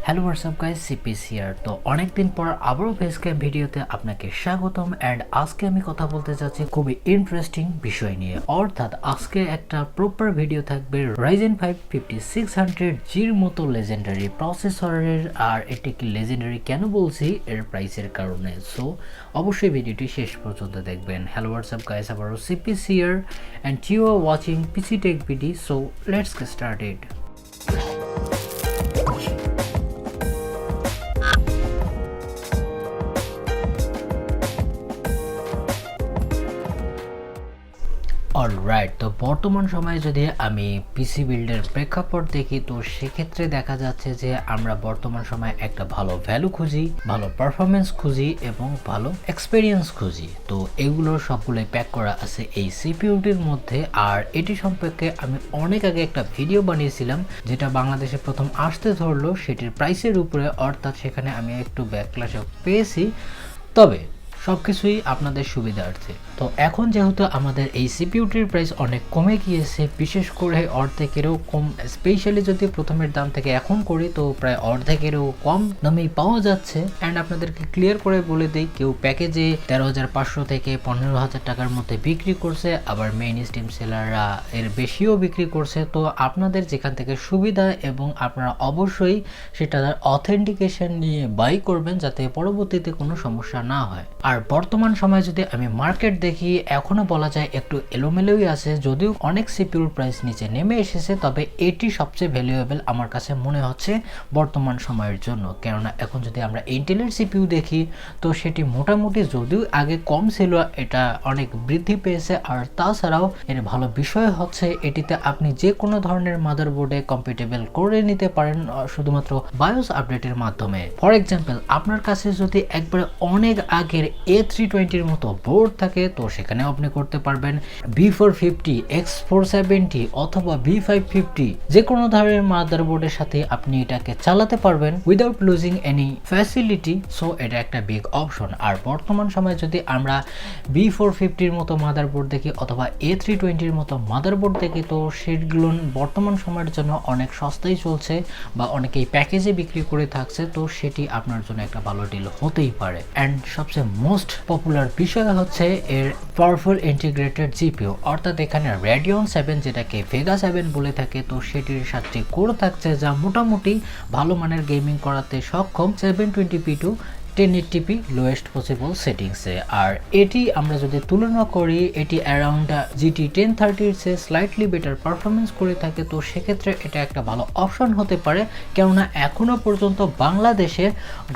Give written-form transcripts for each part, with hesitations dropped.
Hello WhatsApp guys, CPS here. তো অনেকদিন পর আবারও ফেস ক্যাম ভিডিওতে আপনাকে স্বাগতম। অ্যান্ড আজকে আমি কথা বলতে চাচ্ছি খুবই ইন্টারেস্টিং বিষয় নিয়ে, অর্থাৎ আজকে একটা প্রপার ভিডিও থাকবে Ryzen 5 5600G'র মতো লেজেন্ডারি প্রসেসরের। আর এটি কি লেজেন্ডারি কেন বলছি? এর প্রাইসের কারণে। সো অবশ্যই ভিডিওটি শেষ পর্যন্ত দেখবেন। হ্যালো হোয়াটসঅ্যাপ গাইস, আবারও CPS here and you are watching PC tech BD. So let's get started. Alright, তো বর্তমান সময়ে যদি আমি পিসি বিল্ডের প্রেক্ষাপট দেখি, তো সেক্ষেত্রে দেখা যাচ্ছে যে আমরা বর্তমান সময়ে একটা ভালো ভ্যালু খুঁজি, ভালো পারফরমেন্স খুঁজি এবং ভালো এক্সপেরিয়েন্স খুঁজি। তো এগুলোর সবগুলোই প্যাক করা আছে এই সিপিইউটির মধ্যে। আর এটি সম্পর্কে আমি অনেক আগে একটা ভিডিও বানিয়েছিলাম, যেটা বাংলাদেশে প্রথম আসতে ধরলো সেটির প্রাইসের উপরে, অর্থাৎ সেখানে আমি একটু ব্যাকক্লাশ পেয়েছি। তবে সবকিছুই আপনাদের সুবিধার্থে। তো এখন যেহেতু আমাদের এই সিপিইউটির প্রাইস অনেক কমে গিয়েছে, বিশেষ করে অর্ধেকেরও কম, স্পেশালি যদি প্রথমের দাম থেকে এখন করি তো প্রায় অর্ধেকেরও কম দামেই পাওয়া যাচ্ছে। অ্যান্ড আপনাদেরকে ক্লিয়ার করে বলে দিই, কেউ প্যাকেজে 13,500 থেকে 15,000 টাকার মধ্যে বিক্রি করছে, আবার মেইন স্ট্রিম সেলাররা এর বেশিও বিক্রি করছে। তো আপনাদের যেখান থেকে সুবিধা, এবং আপনারা অবশ্যই সেটার অথেন্টিকেশন নিয়ে বাই করবেন, যাতে পরবর্তীতে কোনো সমস্যা না হয়। আর বর্তমান সময়ে যদি আমি মার্কেট দেখি, এখনো বলা যায় একটু এলোমেলোই আছে। যদিও অনেক সিপিইউর প্রাইস নিচে নেমে এসেছে, তবে এটি সবচেয়ে ভ্যালুয়েবল আমার কাছে মনে হচ্ছে বর্তমান সময়ের জন্য। কেননা এখন যদি আমরা ইন্টেলের সিপিইউ দেখি, তো সেটি মোটামুটি যদিও আগে কম ছিল, এটা অনেক বৃদ্ধি পেয়েছে। আর তাছাড়াও এর ভালো বিষয় হচ্ছে এটিতে আপনি যে কোনো ধরনের মাদারবোর্ডে কম্পিটেবল করে নিতে পারেন, শুধুমাত্র বায়োস আপডেটের মাধ্যমে। ফর এক্সাম্পল, আপনার কাছে যদি একবারে অনেক আগের A320-র মতো বোর্ড থাকে, তো সেখানেও আপনি করতে পারবেন। B450, X470 অথবা B550 যে কোনো ধরনের মাদারবোর্ডের সাথে আপনি এটাকে চালাতে পারবেন without losing any facility. So এটা একটা বিগ অপশন। আর বর্তমান সময়ে যদি আমরা B450-র মতো মাদারবোর্ড দেখি অথবা A320-র মতো মাদারবোর্ড দেখি, তো সেগুলো বর্তমান সময়ের জন্য অনেক সস্তায় চলছে বা অনেকেই প্যাকেজে বিক্রি করে থাকছে। তো সেটি আপনার জন্য একটা ভালো ডিল হতেই পারে। অ্যান্ড সবচেয়ে মোস্ট পপুলার বিষয় হচ্ছে এর পাওয়ারফুল ইন্টিগ্রেটেড জিপিইউ, অর্থাৎ এখানে Radeon 7, যেটাকে Vega 7 বলে থাকে, তো সেটির 7টি কোর থাকছে, যা মোটামুটি ভালো মানের গেমিং করাতে সক্ষম 720p two 1080p lowest possible সেটিংসে। আর এটি আমরা যদি তুলনা করি, এটি অ্যারাউন্ড GT 1030-র চেয়ে স্লাইটলি বেটার পারফরমেন্স করে থাকে। তো সেক্ষেত্রে এটা একটা ভালো অপশন হতে পারে, কেননা এখনও পর্যন্ত বাংলাদেশে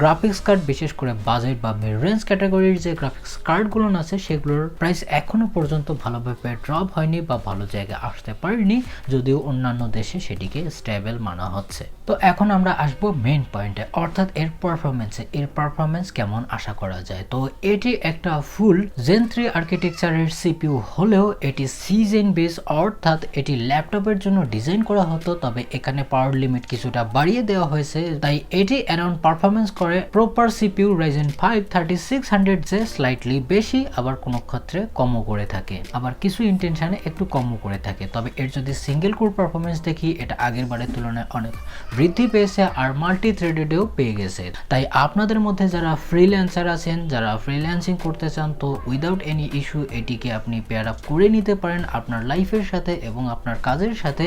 গ্রাফিক্স কার্ড, বিশেষ করে বাজেট বা মিড রেঞ্জ ক্যাটাগরির যে গ্রাফিক্স কার্ডগুলো আছে, সেগুলোর প্রাইস এখনও পর্যন্ত ভালোভাবে ড্রপ হয়নি বা ভালো জায়গায় আসতে পারেনি, যদিও অন্যান্য দেশে সেটিকে স্টেবল মানা হচ্ছে। তো এখন আমরা আসবো মেইন পয়েন্টে, অর্থাৎ এর পারফরমেন্সে। এর পারফরমেন্স কেমন আশা করা যায়? তো এটি একটা ফুল Zen 3 আর্কিটেকচারের সিপিইউ হলেও এটি C-Zen বেস, অর্থাৎ এটি ল্যাপটপের জন্য ডিজাইন করা হতো, তবে এখানে পাওয়ার লিমিট কিছুটা বাড়িয়ে দেওয়া হয়েছে। তাই এটি অ্যারাউন্ড পারফরমেন্স করে প্রপার সিপিইউ Ryzen 5 3600 যে স্লাইটলি বেশি, আবার কোনো ক্ষেত্রে কমও করে থাকে, আবার কিছু ইন্টেনশনে একটু কমও করে থাকে। তবে এর যদি সিঙ্গেল কোর পারফরমেন্স দেখি, এটা আগের বারের তুলনায় অনেক বৃদ্ধি পেয়েছে আর মাল্টি থ্রেডেডেও পেয়ে গেছে। তাই আপনাদের মধ্যে যারা ফ্রিল্যান্সার আছেন, যারা ফ্রিল্যান্সিং করতে চান, তো উইদাউট এনি ইস্যু এটিকে আপনি পেয়ার আপ করে নিতে পারেন আপনার লাইফের সাথে এবং আপনার কাজের সাথে।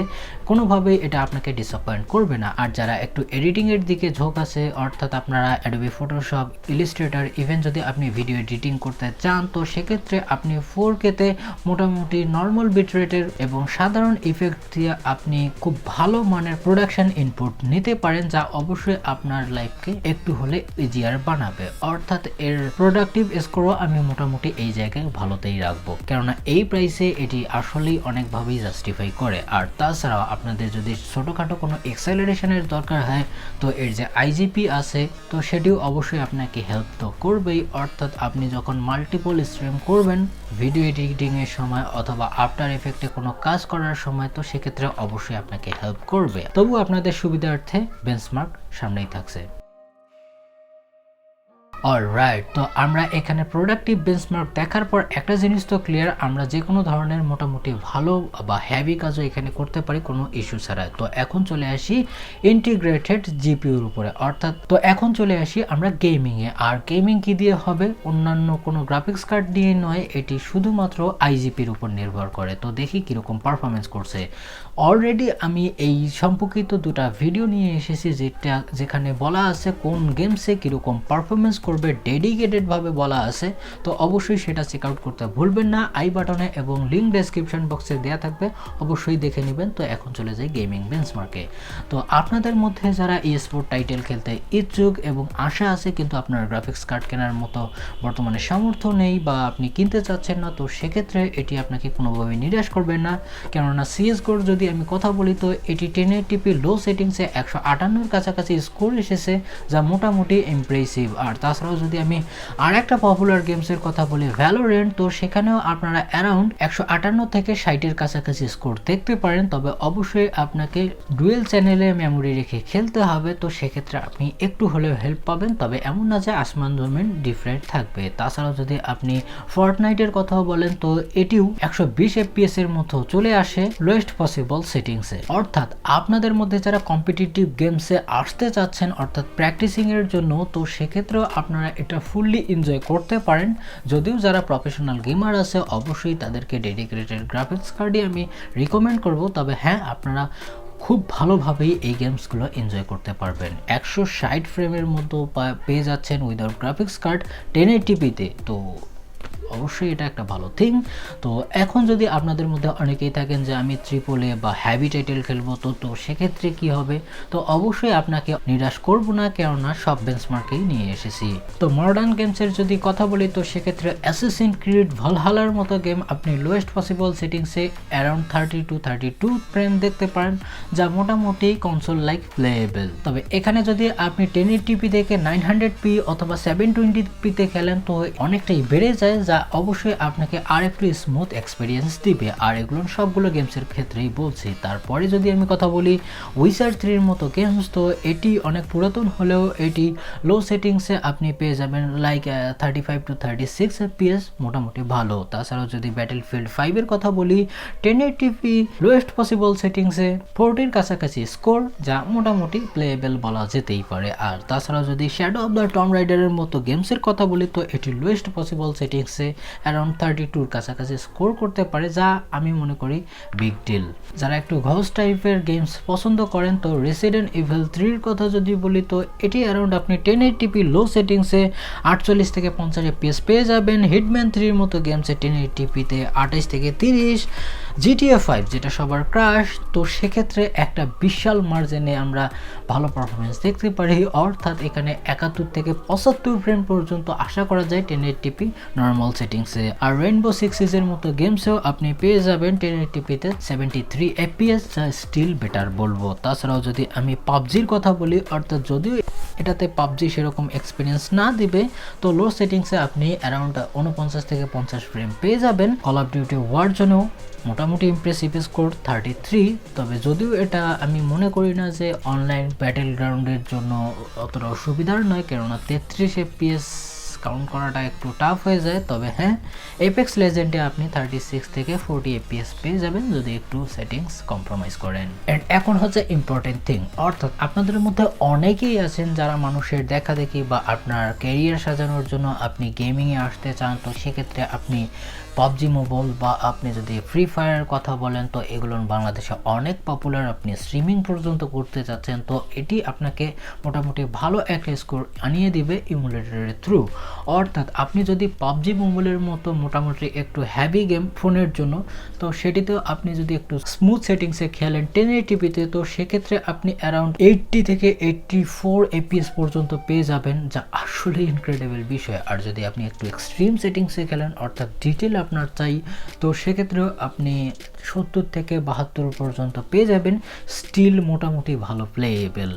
কোনোভাবেই এটা আপনাকে ডিসঅ্যাপয়েন্ট করবে না। আর যারা একটু এডিটিংয়ের দিকে ঝোঁক আছে, অর্থাৎ আপনারা অ্যাডোবি ফটোশপ, ইলাস্ট্রেটর, ইভেন যদি আপনি ভিডিও এডিটিং করতে চান, তো সেক্ষেত্রে আপনি 4K-তে মোটামুটি নর্মাল বিট রেটের এবং সাধারণ ইফেক্ট দিয়ে আপনি খুব ভালো মানের প্রোডাকশন ইনপুট নিতে পারেন, যা অবশ্যই আপনার লাইফকে একটু হলে ইজিয়ার বানাবে। অর্থাৎ এর প্রোডাক্টিভ স্কোরও আমি মোটামুটি এই জায়গায় ভালোতেই রাখবো, কেননা এই প্রাইসে এটি আসলেই অনেকভাবেই জাস্টিফাই করে। আর তাছাড়াও আপনাদের যদি ছোটোখাটো কোনো এক্সেলারেশনের দরকার হয়, তো এর যে IGP আছে, তো সেটিও অবশ্যই আপনাকে হেল্প তো করবেই। অর্থাৎ আপনি যখন মাল্টিপল স্ট্রিম করবেন ভিডিও এডিটিংয়ের সময় অথবা আফটার এফেক্টে কোনো কাজ করার সময়, তো সেক্ষেত্রে অবশ্যই আপনাকে হেল্প করবে। তবু আপনাদের সুবিধার্থে বেঞ্চমার্ক সামনেই থাকছে। অলরাইট, তো আমরা এখানে প্রোডাক্টিভ বেঞ্চমার্ক দেখার পর একটা জিনিস তো ক্লিয়ার, আমরা যে কোনো ধরনের মোটামুটি ভালো বা হ্যাভি কাজও এখানে করতে পারি কোনো ইস্যু ছাড়া। তো এখন চলে আসি ইন্টিগ্রেটেড জিপিউর উপরে, অর্থাৎ তো এখন চলে আসি আমরা গেমিংয়ে। আর গেমিং কি দিয়ে হবে? অন্যান্য কোনো গ্রাফিক্স কার্ড দিয়ে নয়, এটি শুধুমাত্র আইজিপির উপর নির্ভর করে। তো দেখি কীরকম পারফরমেন্স করছে। অলরেডি আমি এই সম্পর্কিত দুটা ভিডিও নিয়ে এসেছি যেখানে বলা আছে কোন গেমসে কীরকম পারফরমেন্স করবে, ডেডিকেটেডভাবে বলা আছে। তো অবশ্যই সেটা চেক আউট করতে ভুলবেন না, আই বাটনে এবং লিঙ্ক ডেসক্রিপশন বক্সে দেওয়া থাকবে, অবশ্যই দেখে নেবেন। তো এখন চলে যাই গেমিং বেঞ্চমার্কে। তো আপনাদের মধ্যে যারা স্পোর্ট টাইটেল খেলতে ইচ্ছুক এবং আশা আছে কিন্তু আপনার গ্রাফিক্স কার্ড কেনার মতো বর্তমানে সামর্থ্য নেই বা আপনি কিনতে চাচ্ছেন না, তো সেক্ষেত্রে এটি আপনাকে কোনোভাবেই নিরাশ করবেন না। কেননা সিএসগোর যদি আমি কথা বলি তো এটি 1080p লো সেটিংসে 158-এর কাছাকাছি স্কোর এসেছে, যা মোটামুটি ইমপ্রেসিভ। আর তাছাড়াও যদি আমি আর একটা পপুলার গেমসের কথা বলি ভ্যালোরেন্ট, তো সেখানেও আপনারা অ্যারাউন্ড 158 থেকে 60-এর কাছাকাছি স্কোর দেখতে পারেন। তবে অবশ্যই আপনাকে ডুয়েল চ্যানেলে মেমোরি রেখে খেলতে হবে, তো সেক্ষেত্রে আপনি একটু হলেও হেল্প পাবেন। তবে এমন না যে আসমান জমিন ডিফারেন্ট থাকবে। তাছাড়াও যদি আপনি ফর্টনাইটের কথাও বলেন তো এটিও 120 FPS এর মতো চলে আসে লোয়েস্ট পসিবল সেটিংসে। অর্থাৎ আপনাদের মধ্যে যারা কম্পিটিটিভ গেমসে আসতে চাচ্ছেন অর্থাৎ প্র্যাকটিসিং এর জন্য, তো সেক্ষেত্রেও আপনারা এটা ফুললি এনজয় করতে পারেন। যদিও যারা প্রফেশনাল গেমার আছে অবশ্যই তাদেরকে ডেডিকেটেড গ্রাফিক্স কার্ডই আমি রিকমেন্ড করব। তবে হ্যাঁ, আপনারা খুব ভালোভাবেই এই গেমসগুলো এনজয় করতে পারবেন। 160 ফ্রেমের মতো পেয়ে যাচ্ছেন উইদাউট গ্রাফিক্স কার্ড 1080p-তে, তো অবশ্যই এটা একটা ভালো থিং। তো এখন যদি আপনাদের মধ্যে অনেকেই থাকেন যে আমি ট্রিপল এ বা হ্যাভি টাইটেল খেলবো, তো সেক্ষেত্রে কি হবে? তো অবশ্যই আপনাকে নিরাশ করব না, কেননা সব বেঞ্চমার্কেই নিয়ে এসেছি। তো মডার্ন গেমসের যদি কথা বলি তো সেক্ষেত্রে অ্যাসাসিন ক্রিড ভালহালার মতো গেম আপনি লোয়েস্ট পসিবল সেটিংসে অ্যারাউন্ড 32 ফ্রেম দেখতে পারেন, যা মোটামুটি কনসোল লাইক প্লেয়েবল। তবে এখানে যদি আপনি 1080p থেকে 900p অথবা 720p-তে খেলেন তো অনেকটাই বেড়ে যায়, যা অবশ্যই আপনাকে আর একটু স্মুথ এক্সপিরিয়েন্স দিবে। আর এগুলো সবগুলো গেমসের ক্ষেত্রেই বলছি। তারপরে যদি আমি কথা বলি উইচার 3-এর মতো গেমস, তো এটি অনেক পুরাতন হলেও এটি লো সেটিংসে আপনি পেয়ে যাবেন লাইক 35 to 36 FPS, মোটামুটি ভালো। তাছাড়াও যদি ব্যাটেলফিল্ড 5-এর কথা বলি 1080p লোয়েস্ট পসিবল সেটিংসে 40-এর কাছাকাছি স্কোর, যা মোটামুটি প্লেয়েবল বলা যেতেই পারে। আর তাছাড়াও যদি শ্যাডো অফ দ্য টম রাইডারের মতো গেমসের কথা বলি তো এটি লোয়েস্ট পসিবল সেটিংসে অ্যারাউন্ড 32-এর কাছাকাছি স্কোর করতে পারে, যা আমি মনে করি বিগ ডিল। যারা একটু ঘোষ টাইপের গেমস পছন্দ করেন তো রেসিডেন্ট ইভিল 3-এর কথা যদি বলি তো এটি অ্যারাউন্ড আপনি 1080p লো সেটিংসে 48 থেকে 50 FPS পেয়ে যাবেন। হিটম্যান 3-এর মতো গেমসে 1080p-তে 28 থেকে 30, GTA 5 যেটা সবার ক্রাশ, তো সেক্ষেত্রে একটা বিশাল মার্জিনে আমরা ভালো পারফরমেন্স দেখতে পারি। অর্থাৎ এখানে 71 থেকে 75 ফ্রেম পর্যন্ত আশা করা যায় 1080p নর্মাল সেটিংসে। আর রেইনবো সিক্স সিজের মতো গেমসেও আপনি পেয়ে যাবেন 1080p-তে 73 FPS, যা স্টিল বেটার বলবো। তাছাড়াও যদি আমি পাবজির কথা বলি, অর্থাৎ যদিও এটাতে পাবজি সেরকম এক্সপিরিয়েন্স না দিবে, তো লো সেটিংসে আপনি অ্যারাউন্ড 49 থেকে 50 ফ্রেম পেয়ে যাবেন। কল অফ ডিউটি ওয়ারজোনেও মোটামুটি ইমপ্রেসিভ স্কোর 33। তবে যদিও এটা আমি মনে করি না যে অনলাইন ব্যাটেল গ্রাউন্ডের জন্য অতটা অসুবিধার নয়, কেননা 33 FPS কাউন্ট করাটা একটু টাফ হয়ে যায়। তবে হ্যাঁ, এপেক্স লেজেন্ডে আপনি 36 থেকে 40 FPS পেয়ে যাবেন যদি একটু সেটিংস কম্প্রোমাইজ করেন। এন্ড এখন হচ্ছে ইম্পর্টেন্ট থিং, অর্থাৎ আপনাদের মধ্যে অনেকেই আছেন যারা মানুষের দেখাদেখি বা আপনার ক্যারিয়ার সাজানোর জন্য আপনি গেমিংয়ে আসতে চান। তো সেক্ষেত্রে আপনি পাবজি মোবাইল বা আপনি যদি ফ্রি ফায়ারের কথা বলেন তো এগুলো বাংলাদেশে অনেক পপুলার, আপনি স্ট্রিমিং পর্যন্ত করতে চাচ্ছেন, তো এটি আপনাকে মোটামুটি ভালো একটা স্কোর আনিয়ে দিবে ইমুলেটরের থ্রু। অর্থাৎ আপনি যদি পাবজি মোবাইলের মতো মোটামুটি একটু হ্যাভি গেম ফোনের জন্য, তো সেটিতেও আপনি যদি একটু স্মুথ সেটিংসে খেলেন 1080p-তে, তো সেক্ষেত্রে আপনি অ্যারাউন্ড 80 থেকে 84 FPS পর্যন্ত পেয়ে যাবেন, যা আসলে ইনক্রেডিবল বিষয়। আর যদি আপনি একটু এক্সট্রিম সেটিংসে খেলেন অর্থাৎ ডিটেল আপনার চাই, তো সেক্ষেত্রেও আপনি 70 থেকে 72 পর্যন্ত পেয়ে যাবেন, স্টিল মোটামুটি ভালো প্লেয়েবল।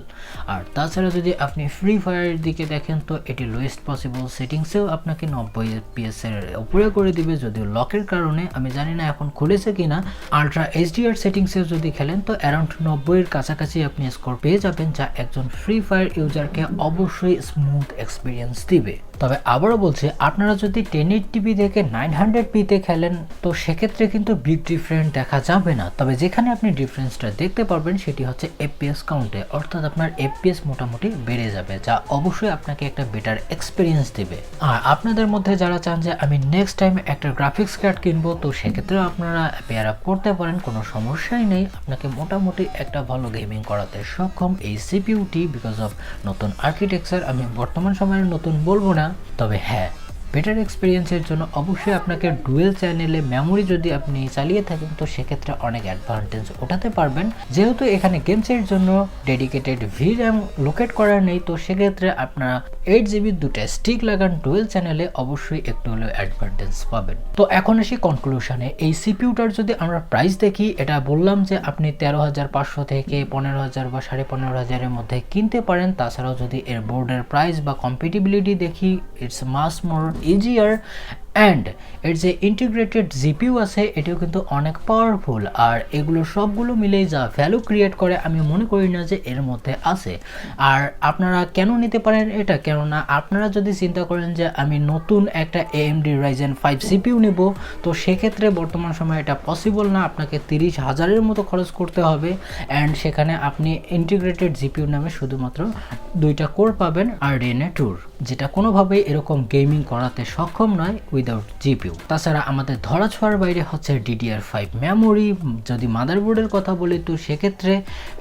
আর তাছাড়া যদি আপনি ফ্রি ফায়ারের দিকে দেখেন তো এটি লোয়েস্ট পসিবল সেটিংসেও আপনাকে 90 FPS এর উপরে করে দিবে, যদিও লকের কারণে আমি জানি না এখন খুলেছে কিনা। আলট্রা HDR সেটিংসেও যদি খেলেন তো অ্যারাউন্ড 90-এর কাছাকাছি আপনি স্কোর পেয়ে যাবেন, যা একজন ফ্রি ফায়ার ইউজারকে অবশ্যই স্মুথ এক্সপিরিয়েন্স দিবে। তবে আবারও বলছি, আপনারা যদি 1080p থেকে 900p তে খেলেন তো সেক্ষেত্রে কিন্তু বিগ ডিফারেন্স দেখা যাবে না। তবে যেখানে আপনি ডিফারেন্সটা দেখতে পারবেন সেটি হচ্ছে FPS কাউন্টে, অর্থাৎ আপনার FPS মোটামুটি বেড়ে যাবে, যা অবশ্যই আপনাকে একটা বেটার এক্সপিরিয়েন্স দেবে। আর আপনাদের মধ্যে যারা চান যে আমি নেক্সট টাইম একটা গ্রাফিক্স কার্ড কিনবো, তো সেক্ষেত্রে আপনারা পেয়ার আপ করতে পারেন, কোনো সমস্যাই নেই। আপনাকে মোটামুটি একটা ভালো গেমিং করাতে সক্ষম এই সিপিইউটি, বিকজ অফ নতুন আর্কিটেকচার। আমি বর্তমান সময়ের নতুন বলবো না, তবে হ্যাঁ, বেটার এক্সপিরিয়েন্সের জন্য অবশ্যই আপনাকে ডুয়েল চ্যানেলে মেমোরি যদি আপনি চালিয়ে থাকেন তো সেক্ষেত্রে অনেক অ্যাডভান্টেজ ওঠাতে পারবেন। যেহেতু এখানে গেমসের জন্য ডেডিকেটেড VRAM লোকেট করা নেই, তো সেক্ষেত্রে আপনারা 8GB দুটো স্টিক লাগান ডুয়েল চ্যানেলে, অবশ্যই একটু হলেও অ্যাডভান্টেজ পাবেন। তো এখন আসি কনক্লুশনে। এই সিপিইউটার যদি আমরা প্রাইস দেখি, এটা বললাম যে আপনি 13,500 থেকে 15,000 বা 15,500 এর মধ্যে কিনতে পারেন। তাছাড়াও যদি এর বোর্ডের প্রাইস বা কম্পিটিবিলিটি দেখি, it's much more easier and এর যে ইন্টিগ্রেটেড জিপিইউ আছে এটাও কিন্তু অনেক পাওয়ারফুল। আর এগুলো সবগুলো মিলেই যা ভ্যালু ক্রিয়েট করে আমি মনে করি না যে এর মধ্যে আছে। আর আপনারা কেন নিতে পারেন এটা, কেননা আপনারা যদি চিন্তা করেন যে আমি নতুন একটা AMD Ryzen 5 CPU নেব, তো সেক্ষেত্রে বর্তমান সময়ে এটা পসিবল না। আপনাকে 30,000-এর মতো খরচ করতে হবে, অ্যান্ড সেখানে আপনি ইন্টিগ্রেটেড জিপিইউ নামে শুধুমাত্র 2টা কোর পাবেন আর Radeon 2, যেটা কোনোভাবেই এরকম গেমিং করাতে সক্ষম নয় উইদাউট জিপিইউ। তাছাড়া আমাদের ধরা ছোঁয়ার বাইরে হচ্ছে DDR5 মেমোরি। যদি মাদারবোর্ডের কথা বলি তো সেক্ষেত্রে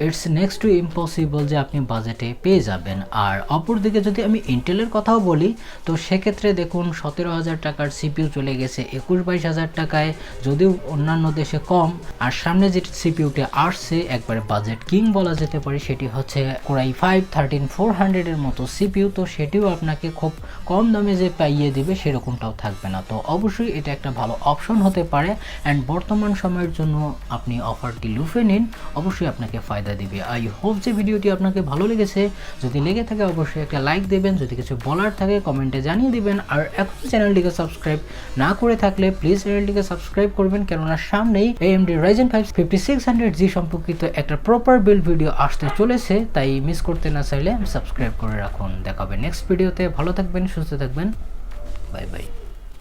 ইটস নেক্সট টু ইম্পসিবল যে আপনি বাজেটে পেয়ে যাবেন। আর অপরদিকে যদি আমি ইন্টেলের কথাও বলি তো সেক্ষেত্রে দেখুন 17,000 টাকার সিপিইউ চলে গেছে 21-22,000 টাকায়, যদিও অন্যান্য দেশে কম। আর সামনে যে সিপিইউটি আসছে একবারে বাজেট কিং বলা যেতে পারে, সেটি হচ্ছে Core i5 13400 এর মতো সিপিইউ। তো সেটিও আপনাকে খুব কম দামে যে পাইয়ে দিবে সেরকমটাও থাকবে না। তো অবশ্যই এটা একটা ভালো অপশন হতে পারে, অ্যান্ড বর্তমান সময়ের জন্য আপনি অফারটি লুফে নিন, অবশ্যই আপনাকে ফায়দা দিবে। আই হোপ যে ভিডিওটি আপনাকে ভালো লেগেছে। যদি লেগে থাকে অবশ্যই একটা লাইক দেবেন, যদি কিছু বলার থাকে কমেন্টে জানিয়ে দিবেন। আর এখন চ্যানেলটিকে সাবস্ক্রাইব না করে থাকলে প্লিজ চ্যানেলটিকে সাবস্ক্রাইব করবেন, কেননা সামনেই AMD Ryzen 5 5600G সম্পর্কিত একটা প্রপার বিল্ড ভিডিও আসতে চলেছে, তাই মিস করতে না চাইলে সাবস্ক্রাইব করে রাখুন। দেখা হবে নেক্সট ভিডিওতে। ভালো থাকবেন, সুস্থ থাকবেন, বাই বাই।